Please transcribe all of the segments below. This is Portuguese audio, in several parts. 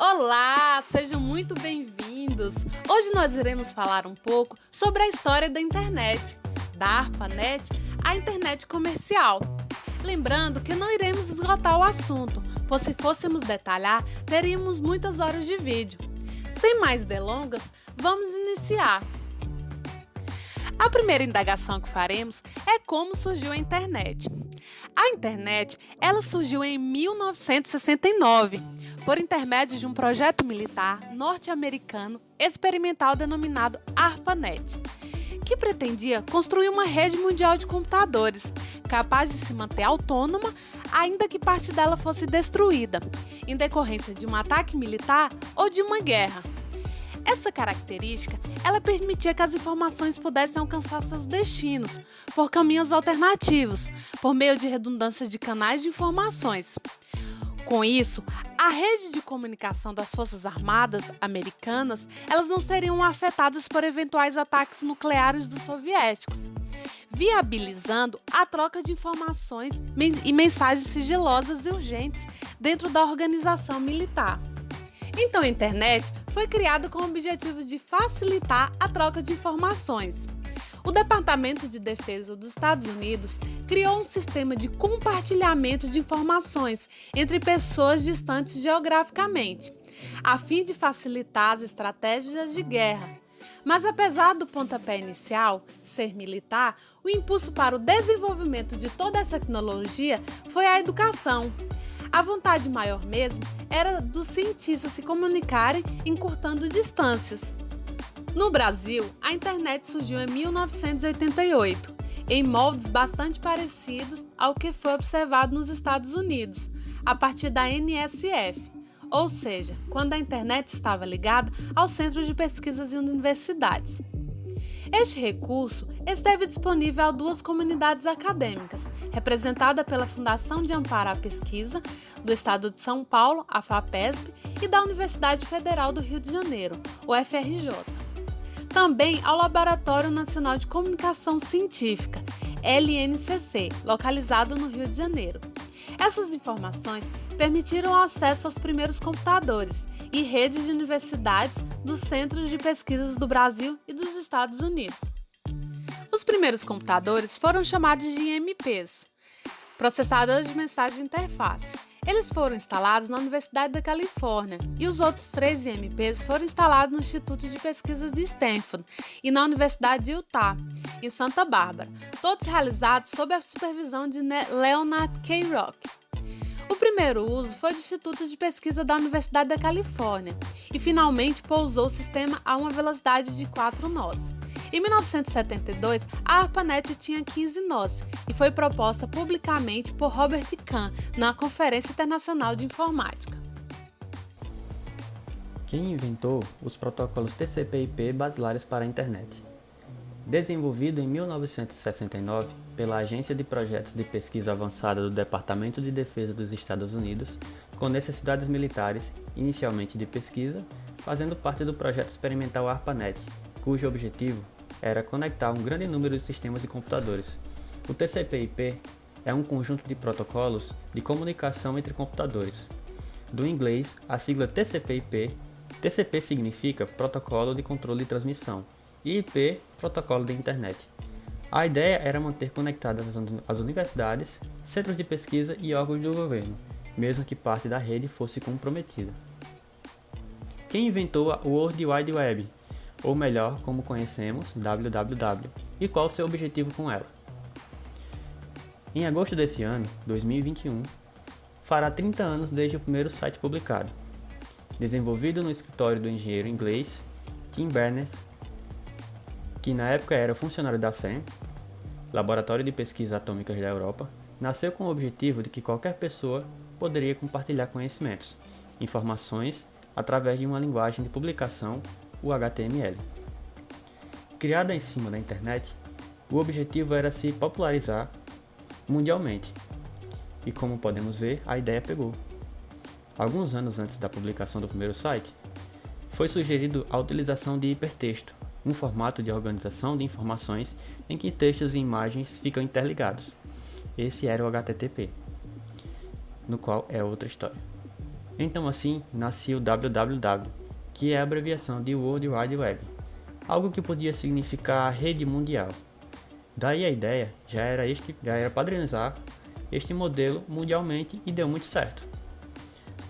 Olá, sejam muito bem-vindos! Hoje nós iremos falar um pouco sobre a história da internet, da ARPANET à internet comercial. Lembrando que não iremos esgotar o assunto, pois se fôssemos detalhar, teríamos muitas horas de vídeo. Sem mais delongas, vamos iniciar! A primeira indagação que faremos é como surgiu a internet. A internet, ela surgiu em 1969, por intermédio de um projeto militar norte-americano experimental denominado ARPANET, que pretendia construir uma rede mundial de computadores, capaz de se manter autônoma, ainda que parte dela fosse destruída, em decorrência de um ataque militar ou de uma guerra. Essa característica, ela permitia que as informações pudessem alcançar seus destinos por caminhos alternativos, por meio de redundância de canais de informações. Com isso, a rede de comunicação das Forças Armadas americanas, elas não seriam afetadas por eventuais ataques nucleares dos soviéticos, viabilizando a troca de informações e mensagens sigilosas e urgentes dentro da organização militar. Então, a internet foi criada com o objetivo de facilitar a troca de informações. O Departamento de Defesa dos Estados Unidos criou um sistema de compartilhamento de informações entre pessoas distantes geograficamente, a fim de facilitar as estratégias de guerra. Mas apesar do pontapé inicial ser militar, o impulso para o desenvolvimento de toda essa tecnologia foi a educação. A vontade maior mesmo era dos cientistas se comunicarem encurtando distâncias. No Brasil, a internet surgiu em 1988, em moldes bastante parecidos ao que foi observado nos Estados Unidos, a partir da NSF, ou seja, quando a internet estava ligada ao Centro de Pesquisas e Universidades. Este recurso esteve disponível a duas comunidades acadêmicas, representada pela Fundação de Amparo à Pesquisa do Estado de São Paulo, a FAPESP, e da Universidade Federal do Rio de Janeiro, o FRJ. Também ao Laboratório Nacional de Comunicação Científica, LNCC, localizado no Rio de Janeiro. Essas informações permitiram o acesso aos primeiros computadores e redes de universidades dos centros de pesquisas do Brasil e dos Estados Unidos. Os primeiros computadores foram chamados de IMPs, processadores de mensagem de interface. Eles foram instalados na Universidade da Califórnia e os outros 3 IMPs foram instalados no Instituto de Pesquisas de Stanford e na Universidade de Utah, em Santa Bárbara, todos realizados sob a supervisão de Leonard K. Rock. O primeiro uso foi do Instituto de Pesquisa da Universidade da Califórnia e finalmente pousou o sistema a uma velocidade de 4 nós. Em 1972, a ARPANET tinha 15 nós e foi proposta publicamente por Robert Kahn na Conferência Internacional de Informática. Quem inventou os protocolos TCP/IP basilares para a internet? Desenvolvido em 1969 pela Agência de Projetos de Pesquisa Avançada do Departamento de Defesa dos Estados Unidos, com necessidades militares, inicialmente de pesquisa, fazendo parte do projeto experimental ARPANET, cujo objetivo era conectar um grande número de sistemas de computadores. O TCP/IP é um conjunto de protocolos de comunicação entre computadores. Do inglês, a sigla TCP/IP, TCP significa Protocolo de Controle de Transmissão, e IP, Protocolo de Internet. A ideia era manter conectadas as universidades, centros de pesquisa e órgãos do governo, mesmo que parte da rede fosse comprometida. Quem inventou o World Wide Web, ou melhor, como conhecemos, www, e qual o seu objetivo com ela? Em agosto desse ano, 2021, fará 30 anos desde o primeiro site publicado. Desenvolvido no escritório do engenheiro inglês Tim Berners, que na época era funcionário da CERN, Laboratório de Pesquisas Atômicas da Europa, nasceu com o objetivo de que qualquer pessoa poderia compartilhar conhecimentos, informações, através de uma linguagem de publicação, o HTML. Criada em cima da internet, o objetivo era se popularizar mundialmente, e como podemos ver, a ideia pegou. Alguns anos antes da publicação do primeiro site, foi sugerido a utilização de hipertexto, um formato de organização de informações em que textos e imagens ficam interligados. Esse era o HTTP, no qual é outra história. Então assim nascia o www, que é a abreviação de World Wide Web, algo que podia significar rede mundial. Daí a ideia já era padronizar este modelo mundialmente e deu muito certo.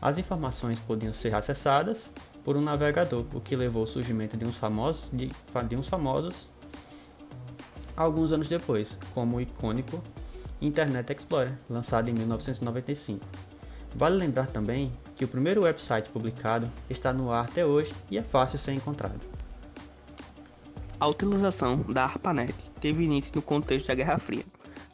As informações podiam ser acessadas por um navegador, o que levou ao surgimento de uns famosos alguns anos depois, como o icônico Internet Explorer, lançado em 1995. Vale lembrar também que o primeiro website publicado está no ar até hoje e é fácil ser encontrado. A utilização da ARPANET teve início no contexto da Guerra Fria,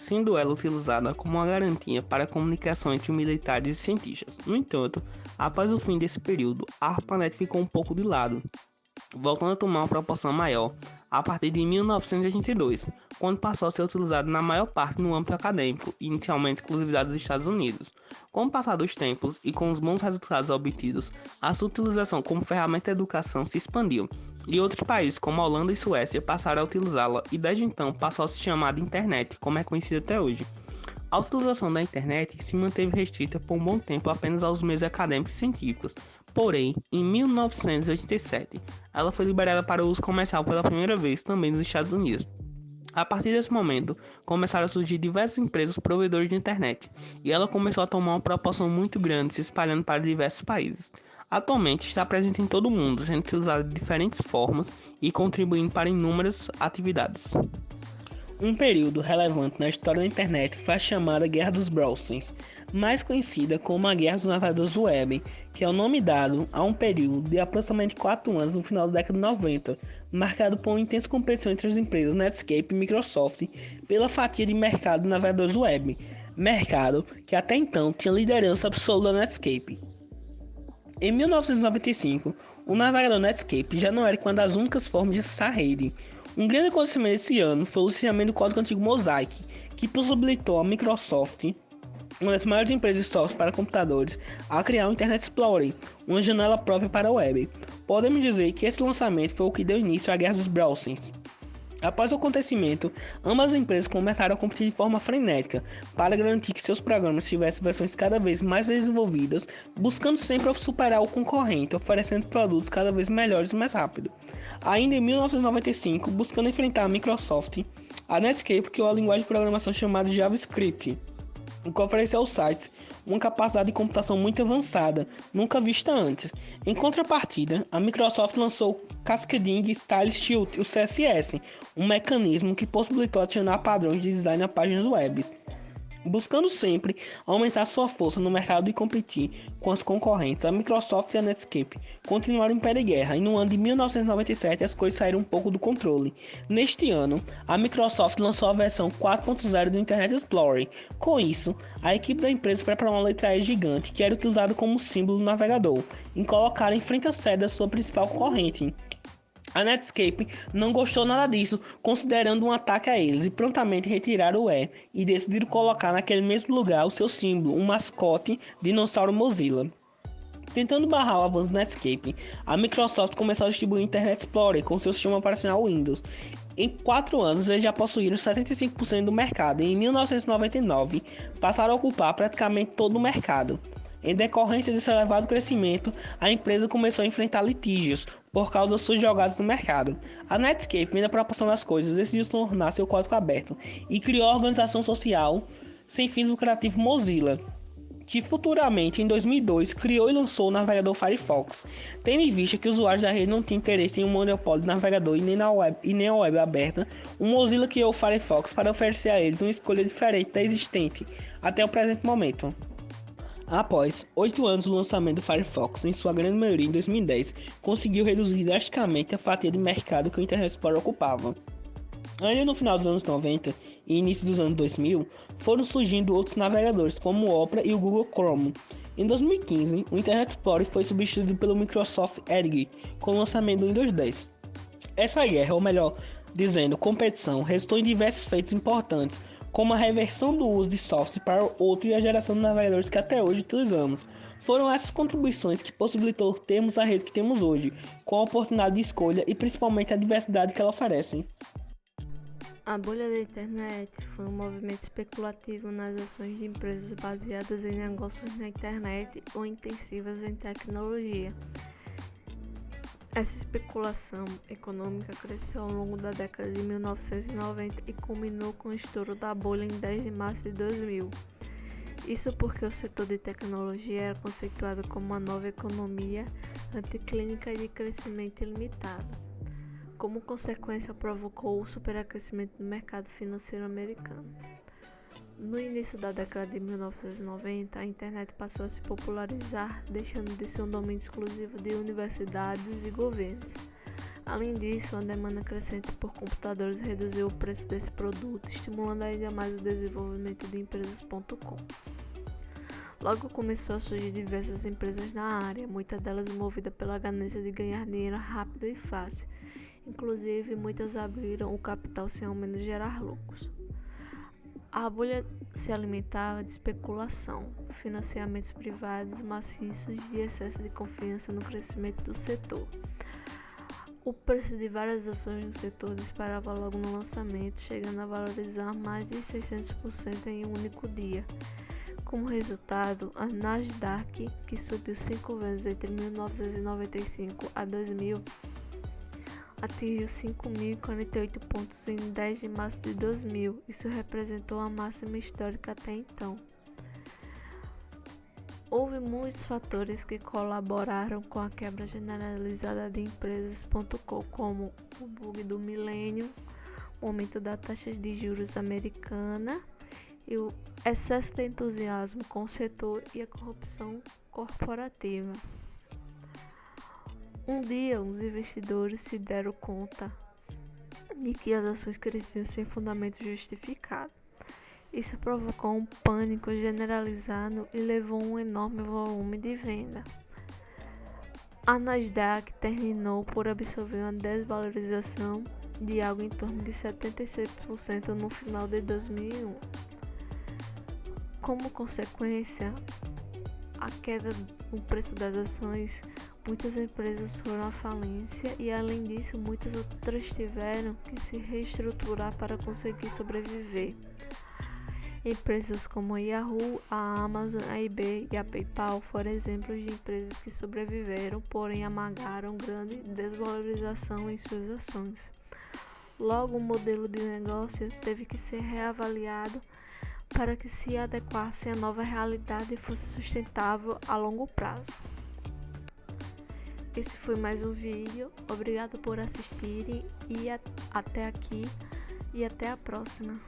sendo ela utilizada como uma garantia para a comunicação entre militares e cientistas. No entanto, após o fim desse período, a ARPANET ficou um pouco de lado, voltando a tomar uma proporção maior a partir de 1982, quando passou a ser utilizado na maior parte no âmbito acadêmico, inicialmente exclusividade dos Estados Unidos. Com o passar dos tempos e com os bons resultados obtidos, a sua utilização como ferramenta de educação se expandiu, e outros países como a Holanda e Suécia passaram a utilizá-la e desde então passou a se chamar de internet, como é conhecida até hoje. A utilização da internet se manteve restrita por um bom tempo apenas aos meios acadêmicos e científicos, porém, em 1987, ela foi liberada para uso comercial pela primeira vez também nos Estados Unidos. A partir desse momento, começaram a surgir diversas empresas provedores de internet, e ela começou a tomar uma proporção muito grande, se espalhando para diversos países. Atualmente está presente em todo o mundo, sendo utilizada de diferentes formas e contribuindo para inúmeras atividades. Um período relevante na história da internet foi a chamada Guerra dos Browsers, mais conhecida como a Guerra dos Navegadores Web, que é o nome dado a um período de aproximadamente 4 anos no final da década de 90, marcado por uma intensa competição entre as empresas Netscape e Microsoft pela fatia de mercado de navegadores web, mercado que até então tinha liderança absoluta da Netscape. Em 1995, o navegador Netscape já não era uma das únicas formas de acessar a rede. Um grande acontecimento esse ano foi o licenciamento do código antigo Mosaic, que possibilitou à Microsoft, uma das maiores empresas de software para computadores, a criar o Internet Explorer, uma janela própria para a web. Podemos dizer que esse lançamento foi o que deu início à Guerra dos Browsers. Após o acontecimento, ambas as empresas começaram a competir de forma frenética para garantir que seus programas tivessem versões cada vez mais desenvolvidas, buscando sempre superar o concorrente, oferecendo produtos cada vez melhores e mais rápido. Ainda em 1995, buscando enfrentar a Microsoft, a Netscape criou a linguagem de programação chamada JavaScript, o que ofereceu aos sites uma capacidade de computação muito avançada, nunca vista antes. Em contrapartida, a Microsoft lançou o Cascading Style Sheet, o CSS, um mecanismo que possibilitou adicionar padrões de design a páginas web, buscando sempre aumentar sua força no mercado e competir com as concorrentes. A Microsoft e a Netscape continuaram em pé de guerra e no ano de 1997 as coisas saíram um pouco do controle. Neste ano, a Microsoft lançou a versão 4.0 do Internet Explorer. Com isso, a equipe da empresa preparou uma letra E gigante que era utilizada como símbolo do navegador e colocaram em frente à sede da sua principal concorrente. A Netscape não gostou nada disso, considerando um ataque a eles, e prontamente retiraram o E e decidiram colocar naquele mesmo lugar o seu símbolo, um mascote dinossauro Mozilla. Tentando barrar o avanço do Netscape, a Microsoft começou a distribuir o Internet Explorer com seu sistema operacional Windows. Em 4 anos, eles já possuíram 75% do mercado e em 1999 passaram a ocupar praticamente todo o mercado. Em decorrência desse elevado crescimento, a empresa começou a enfrentar litígios por causa das suas jogadas no mercado. A Netscape, vendo a proporção das coisas, decidiu tornar seu código aberto e criou a organização social sem fins lucrativos Mozilla, que futuramente, em 2002, criou e lançou o navegador Firefox, tendo em vista que os usuários da rede não tinham interesse em um monopólio de navegador e nem a web aberta. O Mozilla criou o Firefox para oferecer a eles uma escolha diferente da existente até o presente momento. Após 8 anos do lançamento do Firefox, em sua grande maioria em 2010, conseguiu reduzir drasticamente a fatia de mercado que o Internet Explorer ocupava. Ainda no final dos anos 90 e início dos anos 2000, foram surgindo outros navegadores como o Opera e o Google Chrome. Em 2015, o Internet Explorer foi substituído pelo Microsoft Edge com o lançamento do Windows 10. Essa guerra, ou melhor dizendo, competição, resultou em diversos feitos importantes, como a reversão do uso de software para outro e a geração de navegadores que até hoje utilizamos. Foram essas contribuições que possibilitou termos a rede que temos hoje, com a oportunidade de escolha e principalmente a diversidade que ela oferece. A bolha da internet foi um movimento especulativo nas ações de empresas baseadas em negócios na internet ou intensivas em tecnologia. Essa especulação econômica cresceu ao longo da década de 1990 e culminou com o estouro da bolha em 10 de março de 2000. Isso porque o setor de tecnologia era conceituado como uma nova economia anticlínica de crescimento ilimitado. Como consequência, provocou o superaquecimento do mercado financeiro americano. No início da década de 1990, a internet passou a se popularizar, deixando de ser um domínio exclusivo de universidades e governos. Além disso, a demanda crescente por computadores reduziu o preço desse produto, estimulando ainda mais o desenvolvimento de empresas.com. Logo começou a surgir diversas empresas na área, muitas delas movidas pela ganância de ganhar dinheiro rápido e fácil. Inclusive, muitas abriram o capital sem ao menos gerar lucros. A bolha se alimentava de especulação, financiamentos privados maciços e excesso de confiança no crescimento do setor. O preço de várias ações no setor disparava logo no lançamento, chegando a valorizar mais de 600% em um único dia. Como resultado, a Nasdaq, que subiu 5 vezes entre 1995 a 2000, atingiu 5.048 pontos em 10 de março de 2000. Isso representou a máxima histórica até então. Houve muitos fatores que colaboraram com a quebra generalizada de empresas.com, como o bug do milênio, o aumento da taxa de juros americana e o excesso de entusiasmo com o setor e a corrupção corporativa. Um dia, os investidores se deram conta de que as ações cresciam sem fundamento justificado. Isso provocou um pânico generalizado e levou a um enorme volume de venda. A Nasdaq terminou por absorver uma desvalorização de algo em torno de 76% no final de 2001. Como consequência, a queda no preço das ações, muitas empresas foram à falência e, além disso, muitas outras tiveram que se reestruturar para conseguir sobreviver. Empresas como a Yahoo, a Amazon, a eBay e a PayPal foram exemplos de empresas que sobreviveram, porém amagaram grande desvalorização em suas ações. Logo, o modelo de negócio teve que ser reavaliado para que se adequasse à nova realidade e fosse sustentável a longo prazo. Esse foi mais um vídeo. Obrigado por assistirem e até aqui e até a próxima.